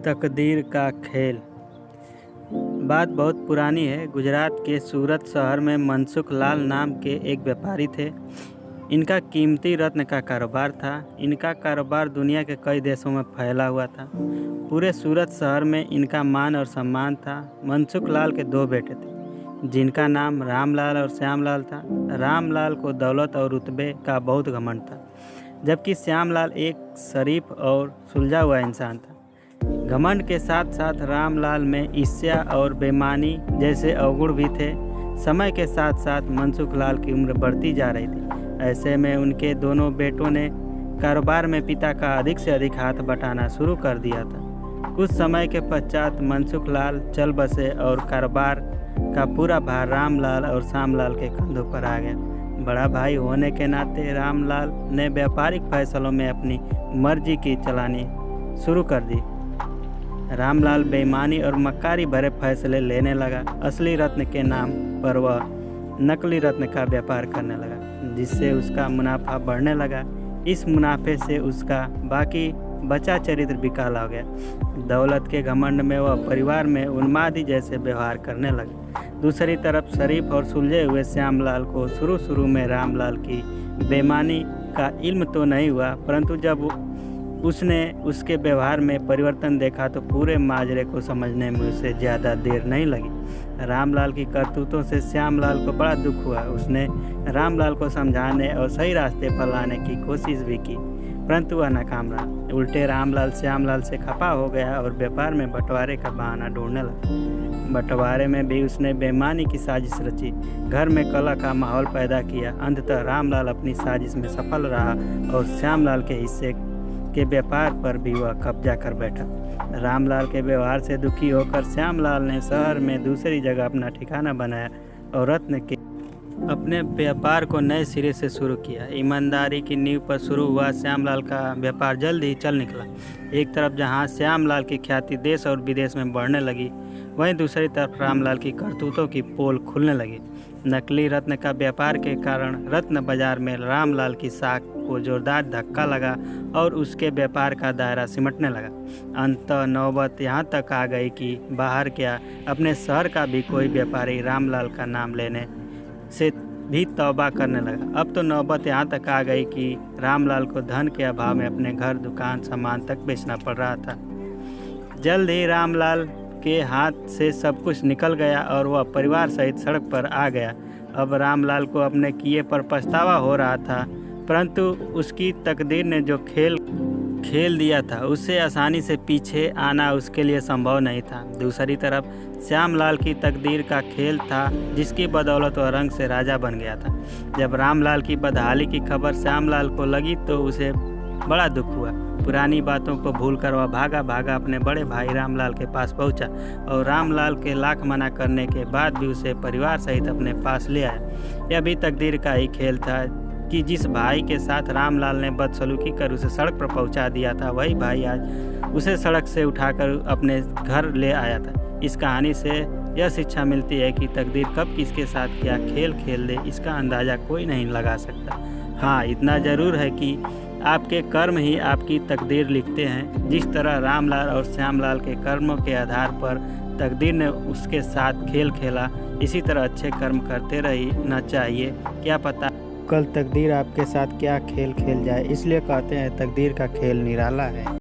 तकदीर का खेल। बात बहुत पुरानी है। गुजरात के सूरत शहर में मनसुख लाल नाम के एक व्यापारी थे। इनका कीमती रत्न का कारोबार था। इनका कारोबार दुनिया के कई देशों में फैला हुआ था। पूरे सूरत शहर में इनका मान और सम्मान था। मनसुख लाल के दो बेटे थे जिनका नाम रामलाल और श्यामलाल था। रामलाल को दौलत और रुतबे का बहुत घमंड था, जबकि श्यामलाल एक शरीफ और सुलझा हुआ इंसान था। घमंड के साथ साथ रामलाल में ईर्ष्या और बेईमानी जैसे अवगुण भी थे। समय के साथ साथ मनसुख लाल की उम्र बढ़ती जा रही थी। ऐसे में उनके दोनों बेटों ने कारोबार में पिता का अधिक से अधिक हाथ बटाना शुरू कर दिया था। कुछ समय के पश्चात मनसुख लाल चल बसे और कारोबार का पूरा भार रामलाल और श्यामलाल के कंधों पर आ गया। बड़ा भाई होने के नाते रामलाल ने व्यापारिक फैसलों में अपनी मर्जी की चलानी शुरू कर दी। रामलाल बेईमानी और मक्कारी भरे फैसले लेने लगा। असली रत्न के नाम पर वह नकली रत्न का व्यापार करने लगा, जिससे उसका मुनाफा बढ़ने लगा। इस मुनाफे से उसका बाकी बचा चरित्र विकल हो गया। दौलत के घमंड में वह परिवार में उन्मादी जैसे व्यवहार करने लगे। दूसरी तरफ शरीफ और सुलझे हुए श्यामलाल को शुरू में रामलाल की बेईमानी का इल्म तो नहीं हुआ, परंतु जब उसने उसके व्यवहार में परिवर्तन देखा तो पूरे माजरे को समझने में उसे ज़्यादा देर नहीं लगी। रामलाल की करतूतों से श्यामलाल को बड़ा दुख हुआ। उसने रामलाल को समझाने और सही रास्ते पर लाने की कोशिश भी की, परंतु वह नाकाम रहा। उल्टे रामलाल श्यामलाल से खफा हो गया और व्यापार में बंटवारे का बहाना ढूंढने लगा। बंटवारे में भी उसने बेईमानी की साजिश रची, घर में कलह का माहौल पैदा किया। अंततः रामलाल अपनी साजिश में सफल रहा और श्यामलाल के हिस्से के व्यापार पर भी वह कब्जा कर बैठा। रामलाल के व्यवहार से दुखी होकर श्यामलाल ने शहर में दूसरी जगह अपना ठिकाना बनाया और रत्न के अपने व्यापार को नए सिरे से शुरू किया। ईमानदारी की नींव पर शुरू हुआ श्यामलाल का व्यापार जल्द ही चल निकला। एक तरफ जहां श्यामलाल की ख्याति देश और विदेश में बढ़ने लगी, वहीं दूसरी तरफ रामलाल की करतूतों की पोल खुलने लगी। नकली रत्न का व्यापार के कारण रत्न बाजार में रामलाल की साख को जोरदार धक्का लगा और उसके व्यापार का दायरा सिमटने लगा। अंततः नौबत यहाँ तक आ गई कि बाहर क्या, अपने शहर का भी कोई व्यापारी रामलाल का नाम लेने से भी तौबा करने लगा। अब तो नौबत यहाँ तक आ गई कि रामलाल को धन के अभाव में अपने घर, दुकान, सामान तक बेचना पड़ रहा था। जल्द ही रामलाल के हाथ से सब कुछ निकल गया और वह परिवार सहित सड़क पर आ गया। अब रामलाल को अपने किए पर पछतावा हो रहा था, परंतु उसकी तकदीर ने जो खेल दिया था, उससे आसानी से पीछे आना उसके लिए संभव नहीं था। दूसरी तरफ श्यामलाल की तकदीर का खेल था, जिसकी बदौलत वह रंग से राजा बन गया था। जब रामलाल की बदहाली की खबर श्यामलाल को लगी तो उसे बड़ा दुख हुआ। पुरानी बातों को भूलकर वह भागा अपने बड़े भाई रामलाल के पास पहुंचा और रामलाल के लाख मना करने के बाद भी उसे परिवार सहित अपने पास ले आया। यह भी तकदीर का ही खेल था कि जिस भाई के साथ रामलाल ने बदसलूकी कर उसे सड़क पर पहुंचा दिया था, वही भाई आज उसे सड़क से उठाकर अपने घर ले आया था। इस कहानी से यह शिक्षा मिलती है कि तकदीर कब किसके साथ क्या खेल खेल दे, इसका अंदाज़ा कोई नहीं लगा सकता। हाँ, इतना ज़रूर है कि आपके कर्म ही आपकी तकदीर लिखते हैं। जिस तरह रामलाल और श्यामलाल के कर्मों के आधार पर तकदीर ने उसके साथ खेल खेला, इसी तरह अच्छे कर्म करते रहना चाहिए। क्या पता कल तकदीर आपके साथ क्या खेल खेल जाए। इसलिए कहते हैं तकदीर का खेल निराला है।